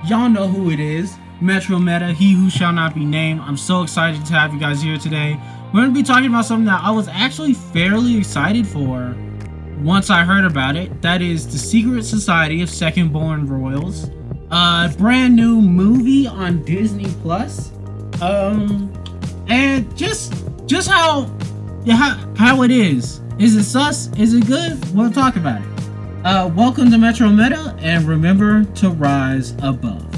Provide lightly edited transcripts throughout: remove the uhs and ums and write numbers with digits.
Y'all know who it is. MetroMeta, he who shall not be named. I'm so excited to have you guys here today. We're going to be talking about something that I was actually fairly excited for once I heard about it. That is the Secret Society of Second Born Royals. A brand new movie on Disney Plus. And just how it is. Is it sus? Is it good? We'll talk about it. Welcome to MetroMeta, and remember to rise above.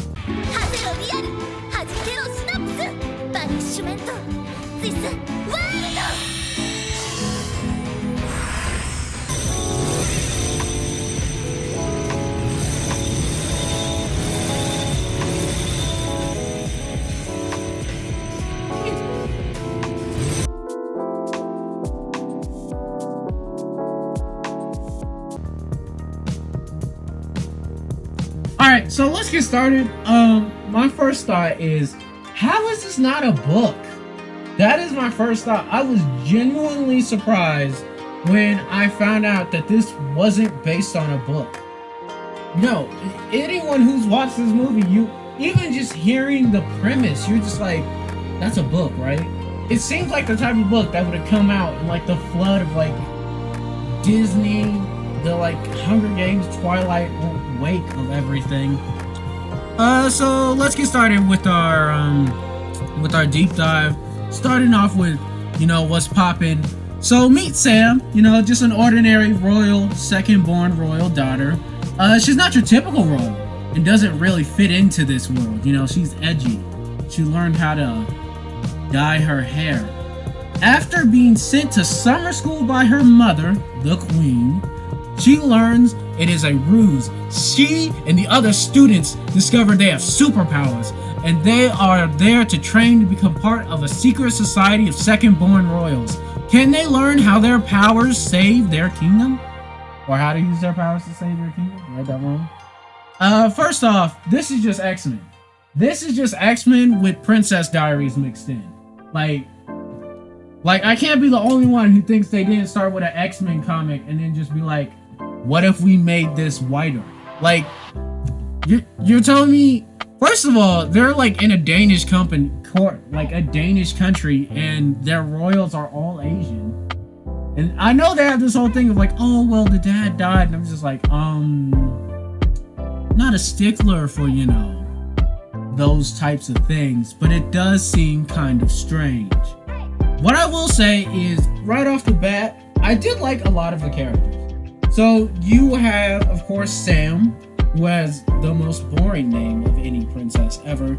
Alright, so let's get started. My first thought is, how is this not a book? That is my first thought. I was genuinely surprised when I found out that this wasn't based on a book. No, anyone who's watched this movie, even just hearing the premise, you're just like, that's a book, right? It seems like the type of book that would have come out in like the flood of like Disney, the like Hunger Games, Twilight wake of everything. So let's get started with our deep dive. Starting off with, what's poppin'. So meet Sam, just an ordinary royal, second-born royal daughter. She's not your typical royal and doesn't really fit into this world. She's edgy. She learned how to dye her hair. After being sent to summer school by her mother, the queen, she learns it is a ruse. She and the other students discover they have superpowers, and they are there to train to become part of a secret society of second-born royals. Can they learn how their powers save their kingdom? Or how to use their powers to save their kingdom? Read that wrong? First off, this is just Xmen. This is just Xmen with Princess Diaries mixed in. Like I can't be the only one who thinks they didn't start with an X-Men comic and then just be like, what if we made this whiter? Like, you're telling me, first of all, they're like in a Danish a Danish country, and their royals are all Asian. And I know they have this whole thing of like, oh, well, the dad died. And I'm just like, not a stickler for, those types of things, but it does seem kind of strange. What I will say is, right off the bat, I did like a lot of the characters. So you have, of course, Sam, who has the most boring name of any princess ever.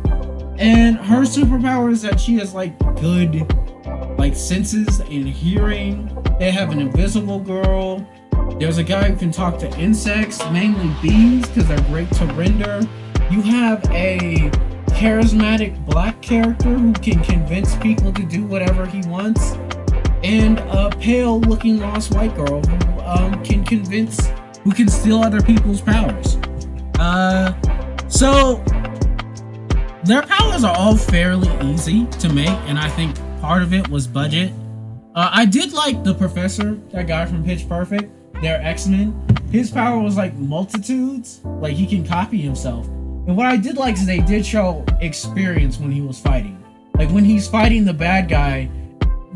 And her superpower is that she has good senses and hearing. They have an invisible girl. There's a guy who can talk to insects, mainly bees, because they're great to render. You have a charismatic black character who can convince people to do whatever he wants. And a pale looking lost white girl who can steal other people's powers. So their powers are all fairly easy to make, and I think part of it was budget. I did like the professor, that guy from Pitch Perfect, their X-Men. His power was like multitudes, like he can copy himself. And what I did like is they did show experience when he was fighting. Like when he's fighting the bad guy,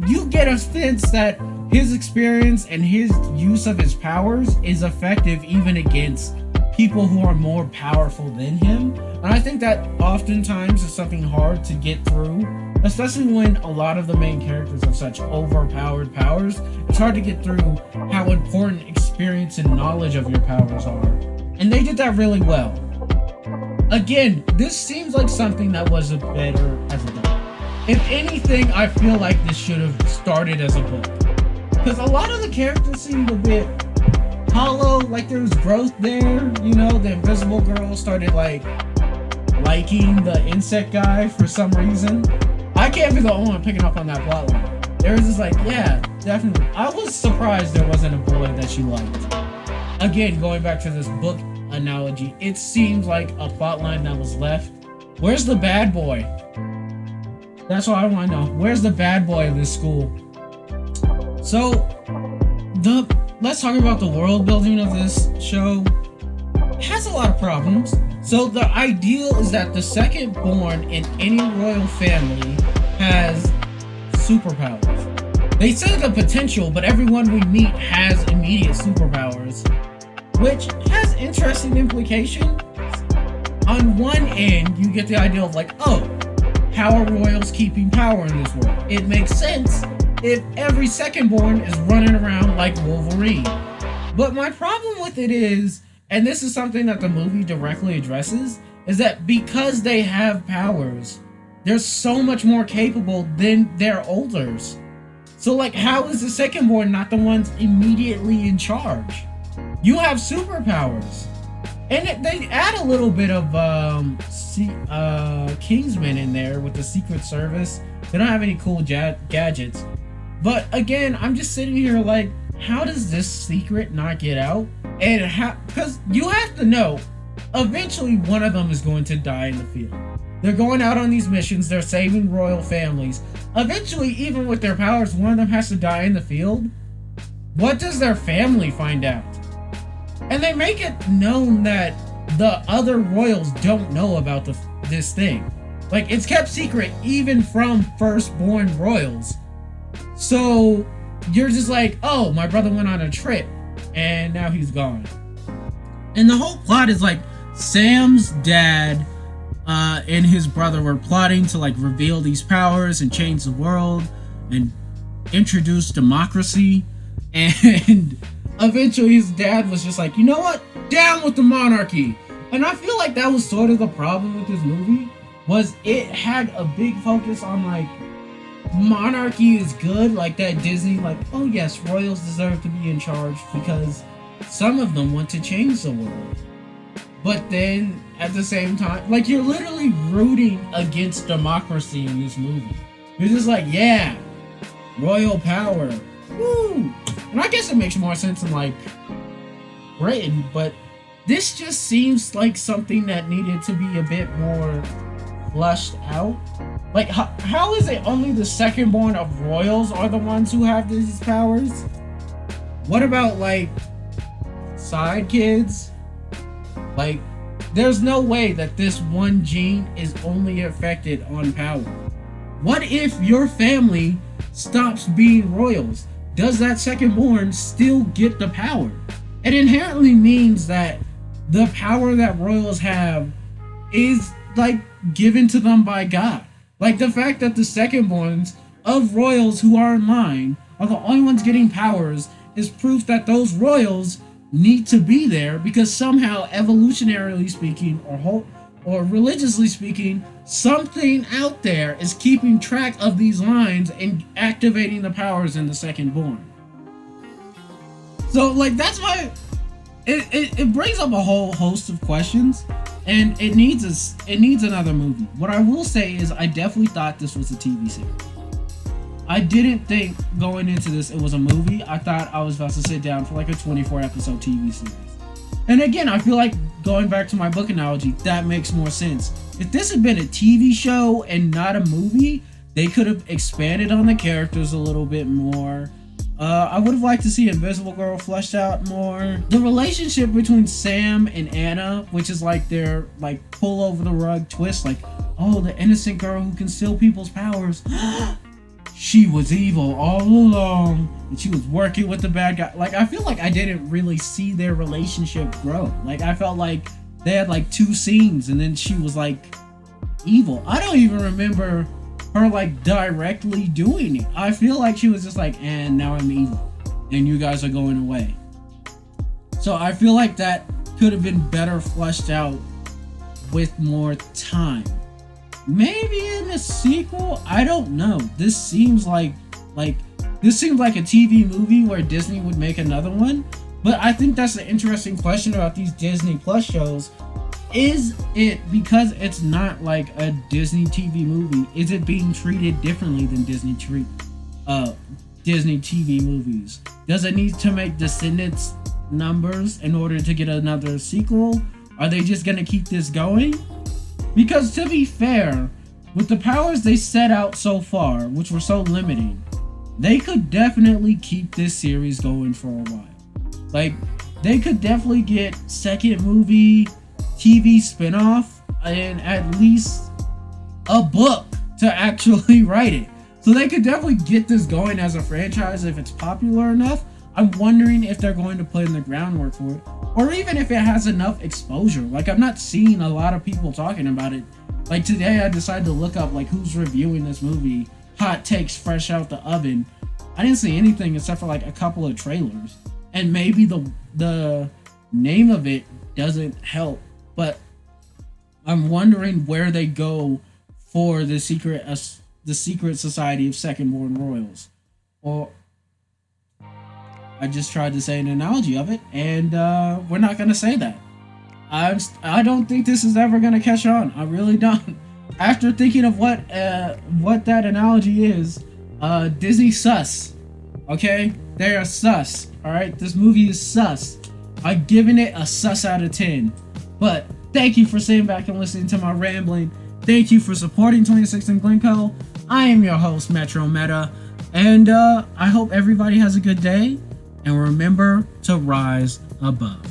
you get a sense that his experience and his use of his powers is effective even against people who are more powerful than him. And I think that oftentimes is something hard to get through, especially when a lot of the main characters have such overpowered powers. It's hard to get through how important experience and knowledge of your powers are. And they did that really well. Again, this seems like something that was better as a book. If anything, I feel like this should have started as a book. Because a lot of the characters seemed a bit hollow, like there was growth there. The invisible girl started liking the insect guy for some reason. I can't be the only one picking up on that plotline. There was just yeah, definitely. I was surprised there wasn't a boy that she liked. Again, going back to this book analogy, it seems like a plotline that was left. Where's the bad boy? That's what I want to know. Where's the bad boy of this school? So, let's talk about the world building of this show. It has a lot of problems. So the ideal is that the second born in any royal family has superpowers. They say the potential, but everyone we meet has immediate superpowers, which has interesting implications. On one end, you get the idea of like, oh, how are royals keeping power in this world? It makes sense if every secondborn is running around like Wolverine. But my problem with it is, and this is something that the movie directly addresses, is that because they have powers, they're so much more capable than their elders. So like, how is the secondborn not the ones immediately in charge? You have superpowers. And they add a little bit of Xmen in there with the Secret Service. They don't have any cool gadgets. But again, I'm just sitting here like, how does this secret not get out? And how, because you have to know, eventually one of them is going to die in the field. They're going out on these missions, they're saving royal families. Eventually, even with their powers, one of them has to die in the field. What does their family find out? And they make it known that the other royals don't know about this thing. Like, it's kept secret even from firstborn royals. So you're just like, oh, my brother went on a trip and now he's gone. And the whole plot is like Sam's dad and his brother were plotting to like reveal these powers and change the world and introduce democracy. And eventually his dad was just like, you know what? Down with the monarchy. And I feel like that was sort of the problem with this movie, was it had a big focus on like, monarchy is good, like that Disney, like, oh yes, royals deserve to be in charge because some of them want to change the world. But then at the same time, like, you're literally rooting against democracy in this movie. You're just like, yeah, royal power, woo. And I guess it makes more sense in like Britain, but this just seems like something that needed to be a bit more flushed out. Like, how is it only the secondborn of royals are the ones who have these powers? What about like side kids? Like, there's no way that this one gene is only affected on power. What if your family stops being royals? Does that secondborn still get the power? It inherently means that the power that royals have is like given to them by God. Like, the fact that the secondborns of royals who are in line are the only ones getting powers is proof that those royals need to be there, because somehow, evolutionarily speaking, or religiously speaking, something out there is keeping track of these lines and activating the powers in the secondborn. So, like, that's why it brings up a whole host of questions, and it needs another movie. What I will say is, I definitely thought this was a TV series. I didn't think going into this it was a movie. I thought I was about to sit down for like a 24 episode TV series. And again, I feel like, going back to my book analogy, that makes more sense. If this had been a TV show and not a movie, they could have expanded on the characters a little bit more. I would have liked to see Invisible Girl fleshed out more. The relationship between Sam and Anna, which is like their like pull over the rug twist, like, oh, the innocent girl who can steal people's powers. She was evil all along, and she was working with the bad guy. Like, I feel like I didn't really see their relationship grow. Like, I felt like they had like 2 scenes, and then she was like evil. I don't even remember her like directly doing it. I feel like she was just like, and now I'm evil, and you guys are going away. So I feel like that could have been better fleshed out with more time. Maybe in a sequel, I don't know. This seems like a TV movie where Disney would make another one. But I think that's an interesting question about these Disney Plus shows. Is it, because it's not like a Disney TV movie, is it being treated differently than Disney TV movies? Does it need to make Descendants numbers in order to get another sequel? Are they just gonna keep this going? Because, to be fair, with the powers they set out so far, which were so limiting, they could definitely keep this series going for a while. Like, they could definitely get second movie TV spinoff and at least a book to actually write it. So they could definitely get this going as a franchise if it's popular enough. I'm wondering if they're going to put in the groundwork for it, or even if it has enough exposure. Like, I'm not seeing a lot of people talking about it. Like, today I decided to look up like who's reviewing this movie, hot takes fresh out the oven. I didn't see anything except for like a couple of trailers, and maybe the name of it doesn't help. But I'm wondering where they go for the secret society of second-born royals. Or I just tried to say an analogy of it, and we're not gonna say that. I don't think this is ever gonna catch on. I really don't. After thinking of what that analogy is, Disney sus. Okay, they are sus. All right, this movie is sus. I've given it a sus out of 10. But thank you for sitting back and listening to my rambling. Thank you for supporting 2016 Glencoe. I am your host, MetroMeta, and I hope everybody has a good day. And remember to rise above.